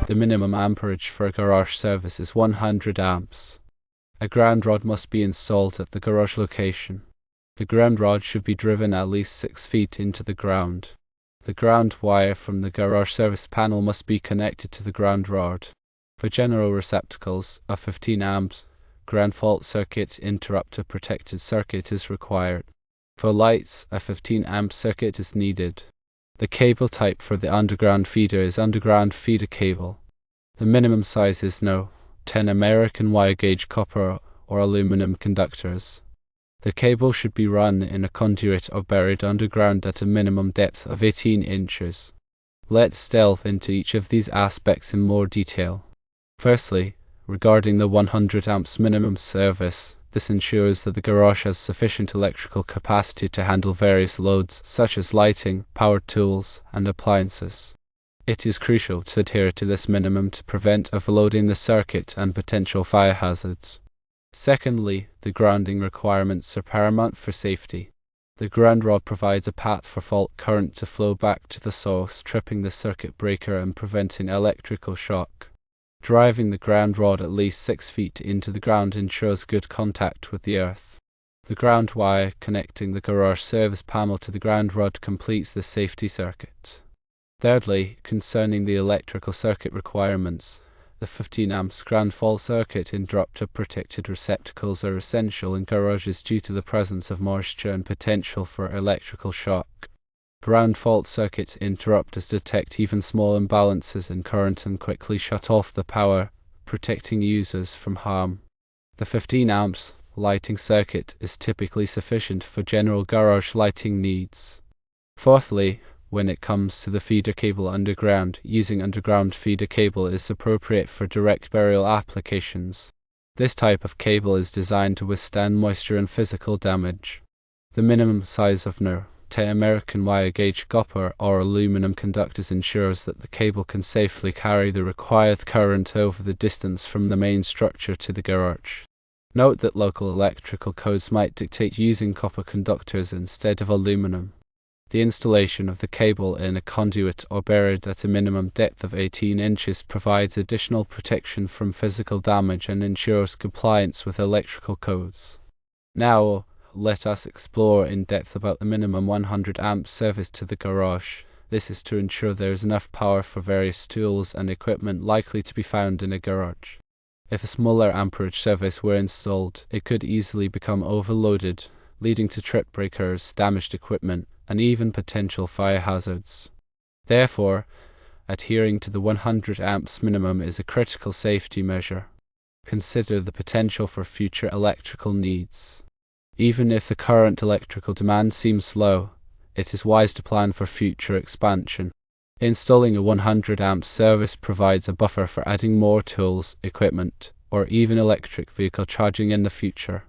The minimum amperage for a garage service is 100 amps. A ground rod must be installed at the garage location. The ground rod should be driven at least 6 feet into the ground. The ground wire from the garage service panel must be connected to the ground rod. For general receptacles, a 15 amps ground fault circuit interrupter protected circuit is required. For lights, a 15 amp circuit is needed. The cable type for the underground feeder is underground feeder cable. The minimum size is No. 10 American wire gauge copper or aluminum conductors. The cable should be run in a conduit or buried underground at a minimum depth of 18 inches. Let's delve into each of these aspects in more detail. Firstly, regarding the 100 amps minimum service, this ensures that the garage has sufficient electrical capacity to handle various loads such as lighting, power tools, and appliances. It is crucial to adhere to this minimum to prevent overloading the circuit and potential fire hazards. Secondly, the grounding requirements are paramount for safety. The ground rod provides a path for fault current to flow back to the source, tripping the circuit breaker and preventing electrical shock. Driving the ground rod at least 6 feet into the ground ensures good contact with the earth. The ground wire connecting the garage service panel to the ground rod completes the safety circuit. Thirdly, concerning the electrical circuit requirements, the 15 amps ground fault circuit interrupter protected receptacles are essential in garages due to the presence of moisture and potential for electrical shock. Ground fault circuit interrupters detect even small imbalances in current and quickly shut off the power, protecting users from harm. The 15 amps lighting circuit is typically sufficient for general garage lighting needs. Fourthly, when it comes to the feeder cable underground, using underground feeder cable is appropriate for direct burial applications. This type of cable is designed to withstand moisture and physical damage. The minimum size of No. 10 American wire gauge copper or aluminum conductors ensures that the cable can safely carry the required current over the distance from the main structure to the garage. Note that local electrical codes might dictate using copper conductors instead of aluminum. The installation of the cable in a conduit or buried at a minimum depth of 18 inches provides additional protection from physical damage and ensures compliance with electrical codes. Now, let us explore in depth about the minimum 100 amp service to the garage. This is to ensure there is enough power for various tools and equipment likely to be found in a garage. If a smaller amperage service were installed, it could easily become overloaded, leading to trip breakers, damaged equipment, and even potential fire hazards. Therefore, adhering to the 100 amps minimum is a critical safety measure. Consider the potential for future electrical needs. Even if the current electrical demand seems low, it is wise to plan for future expansion. Installing a 100 amp service provides a buffer for adding more tools, equipment, or even electric vehicle charging in the future.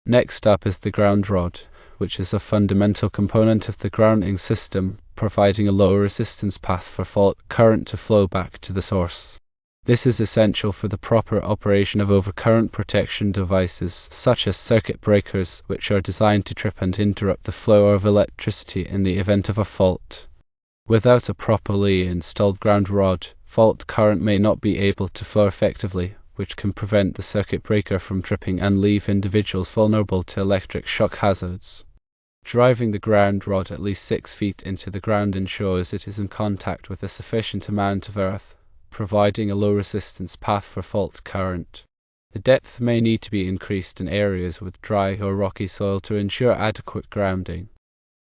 Next up is the ground rod, which is a fundamental component of the grounding system, providing a low resistance path for fault current to flow back to the source. This is essential for the proper operation of overcurrent protection devices, such as circuit breakers, which are designed to trip and interrupt the flow of electricity in the event of a fault. Without a properly installed ground rod, fault current may not be able to flow effectively, which can prevent the circuit breaker from tripping and leave individuals vulnerable to electric shock hazards. Driving the ground rod at least 6 feet into the ground ensures it is in contact with a sufficient amount of earth, providing a low resistance path for fault current. The depth may need to be increased in areas with dry or rocky soil to ensure adequate grounding.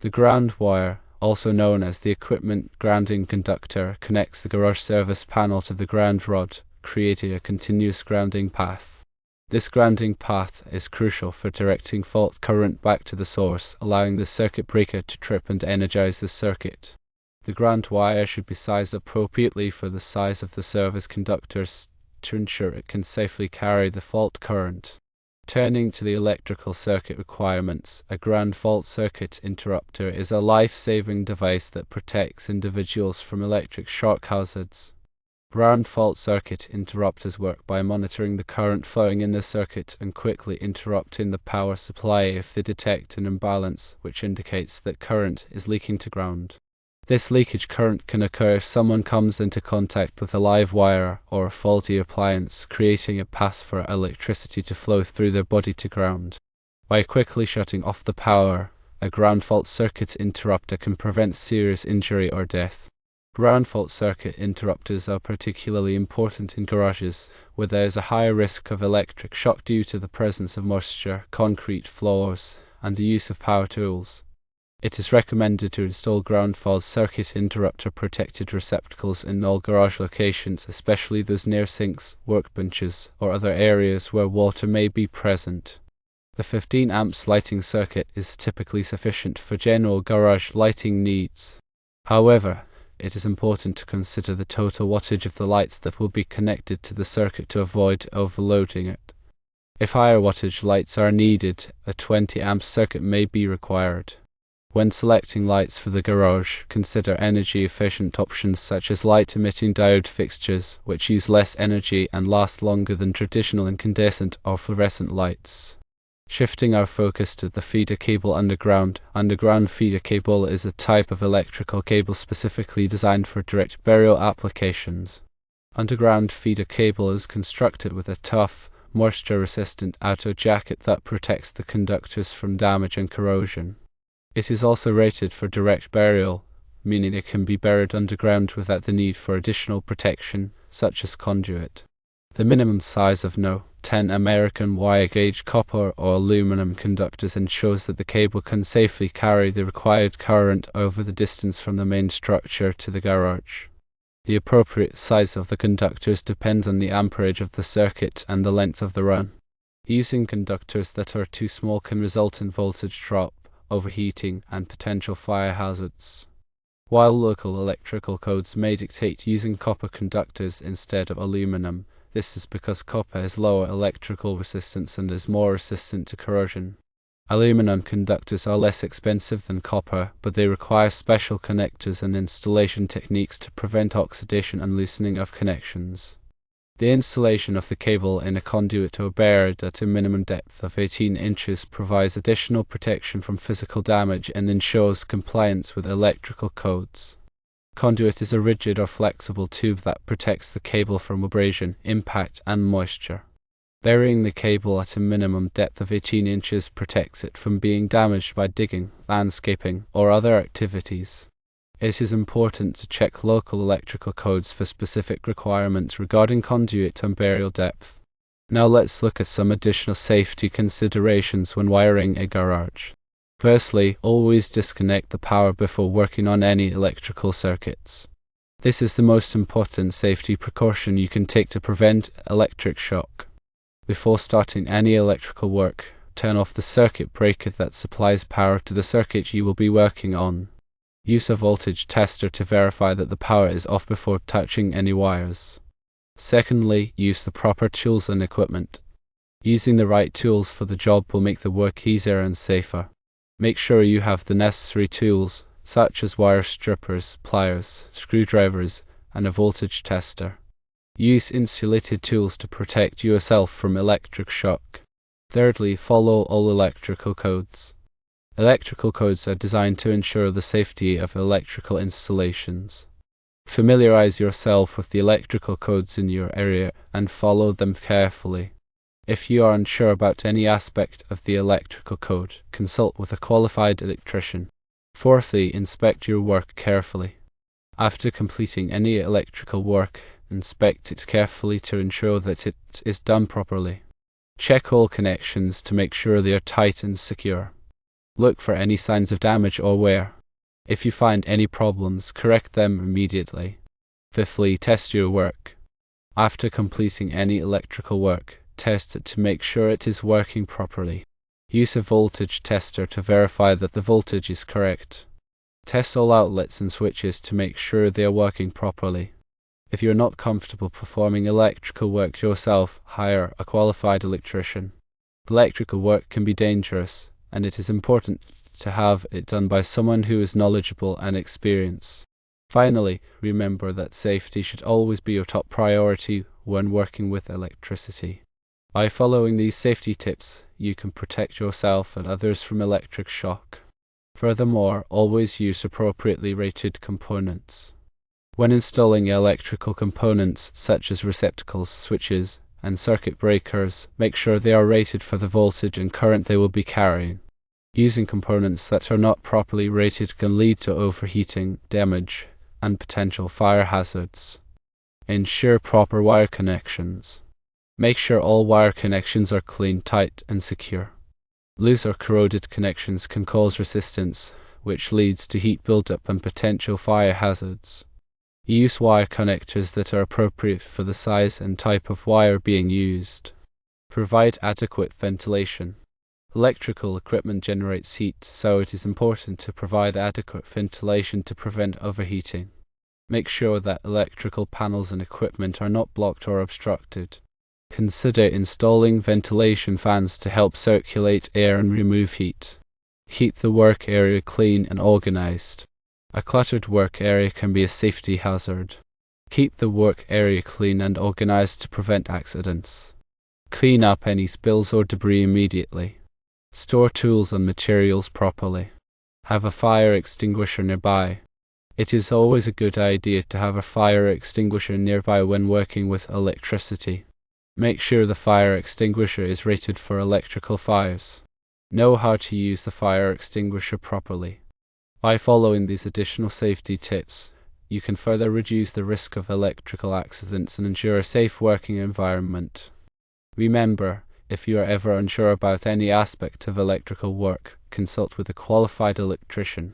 The ground wire, also known as the equipment grounding conductor, connects the garage service panel to the ground rod, creating a continuous grounding path. This grounding path is crucial for directing fault current back to the source, allowing the circuit breaker to trip and energize the circuit. The ground wire should be sized appropriately for the size of the service conductors to ensure it can safely carry the fault current. Turning to the electrical circuit requirements, a ground fault circuit interrupter is a life-saving device that protects individuals from electric shock hazards. Ground fault circuit interrupters work by monitoring the current flowing in the circuit and quickly interrupting the power supply if they detect an imbalance, which indicates that current is leaking to ground. This leakage current can occur if someone comes into contact with a live wire or a faulty appliance, creating a path for electricity to flow through their body to ground. By quickly shutting off the power, a ground fault circuit interrupter can prevent serious injury or death. Ground fault circuit interrupters are particularly important in garages, where there is a higher risk of electric shock due to the presence of moisture, concrete floors, and the use of power tools. It is recommended to install ground fault circuit interrupter protected receptacles in all garage locations, especially those near sinks, workbenches, or other areas where water may be present. The 15 amps lighting circuit is typically sufficient for general garage lighting needs. However, it is important to consider the total wattage of the lights that will be connected to the circuit to avoid overloading it. If higher wattage lights are needed, a 20 amp circuit may be required. When selecting lights for the garage, consider energy-efficient options such as light-emitting diode fixtures, which use less energy and last longer than traditional incandescent or fluorescent lights. Shifting our focus to the feeder cable underground. Underground feeder cable is a type of electrical cable specifically designed for direct burial applications. Underground feeder cable is constructed with a tough, moisture-resistant outer jacket that protects the conductors from damage and corrosion. It is also rated for direct burial, meaning it can be buried underground without the need for additional protection, such as conduit. The minimum size of No. 10 American wire gauge copper or aluminum conductors ensures that the cable can safely carry the required current over the distance from the main structure to the garage. The appropriate size of the conductors depends on the amperage of the circuit and the length of the run. Using conductors that are too small can result in voltage drop, overheating, and potential fire hazards. While local electrical codes may dictate using copper conductors instead of aluminum, this is because copper has lower electrical resistance and is more resistant to corrosion. Aluminum conductors are less expensive than copper, but they require special connectors and installation techniques to prevent oxidation and loosening of connections. The installation of the cable in a conduit or buried at a minimum depth of 18 inches provides additional protection from physical damage and ensures compliance with electrical codes. Conduit is a rigid or flexible tube that protects the cable from abrasion, impact, and moisture. Burying the cable at a minimum depth of 18 inches protects it from being damaged by digging, landscaping, or other activities. It is important to check local electrical codes for specific requirements regarding conduit and burial depth. Now let's look at some additional safety considerations when wiring a garage. Firstly, always disconnect the power before working on any electrical circuits. This is the most important safety precaution you can take to prevent electric shock. Before starting any electrical work, turn off the circuit breaker that supplies power to the circuit you will be working on. Use a voltage tester to verify that the power is off before touching any wires. Secondly, use the proper tools and equipment. Using the right tools for the job will make the work easier and safer. Make sure you have the necessary tools, such as wire strippers, pliers, screwdrivers, and a voltage tester. Use insulated tools to protect yourself from electric shock. Thirdly, follow all electrical codes. Electrical codes are designed to ensure the safety of electrical installations. Familiarize yourself with the electrical codes in your area and follow them carefully. If you are unsure about any aspect of the electrical code, consult with a qualified electrician. Fourthly, inspect your work carefully. After completing any electrical work, inspect it carefully to ensure that it is done properly. Check all connections to make sure they are tight and secure. Look for any signs of damage or wear. If you find any problems, correct them immediately. Fifthly, test your work. After completing any electrical work, test it to make sure it is working properly. Use a voltage tester to verify that the voltage is correct. Test all outlets and switches to make sure they are working properly. If you're not comfortable performing electrical work yourself, hire a qualified electrician. Electrical work can be dangerous, and it is important to have it done by someone who is knowledgeable and experienced. Finally, remember that safety should always be your top priority when working with electricity. By following these safety tips, you can protect yourself and others from electric shock. Furthermore, always use appropriately rated components. When installing electrical components such as receptacles, switches, and circuit breakers, make sure they are rated for the voltage and current they will be carrying. Using components that are not properly rated can lead to overheating, damage, and potential fire hazards. Ensure proper wire connections. Make sure all wire connections are clean, tight, and secure. Loose or corroded connections can cause resistance, which leads to heat buildup and potential fire hazards. Use wire connectors that are appropriate for the size and type of wire being used. Provide adequate ventilation. Electrical equipment generates heat, so it is important to provide adequate ventilation to prevent overheating. Make sure that electrical panels and equipment are not blocked or obstructed. Consider installing ventilation fans to help circulate air and remove heat. Keep the work area clean and organized. A cluttered work area can be a safety hazard. Keep the work area clean and organized to prevent accidents. Clean up any spills or debris immediately. Store tools and materials properly. Have a fire extinguisher nearby. It is always a good idea to have a fire extinguisher nearby when working with electricity. Make sure the fire extinguisher is rated for electrical fires. Know how to use the fire extinguisher properly. By following these additional safety tips, you can further reduce the risk of electrical accidents and ensure a safe working environment. Remember, if you are ever unsure about any aspect of electrical work, consult with a qualified electrician.